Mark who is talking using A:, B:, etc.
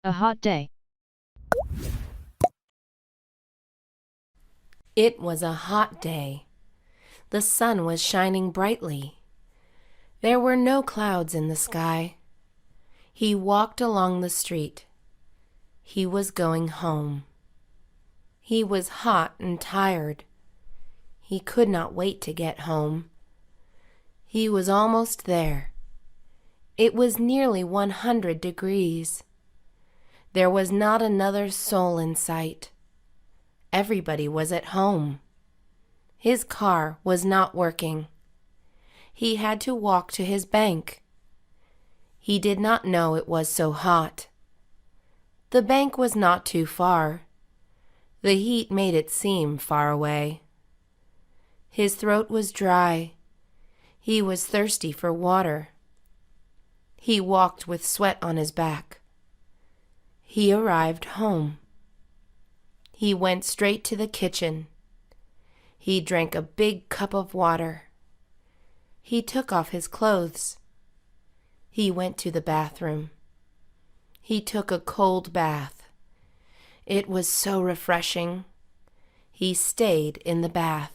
A: A hot day.
B: It was a hot day. The sun was shining brightly. There were no clouds in the sky. He walked along the street. He was going home. He was hot and tired. He could not wait to get home. He was almost there. It was nearly 100 degrees. There was not another soul in sight. Everybody was at home. His car was not working. He had to walk to his bank. He did not know it was so hot. The bank was not too far. The heat made it seem far away. His throat was dry. He was thirsty for water. He walked with sweat on his back. He arrived home. He went straight to the kitchen. He drank a big cup of water. He took off his clothes. He went to the bathroom. He took a cold bath. It was so refreshing. He stayed in the bath.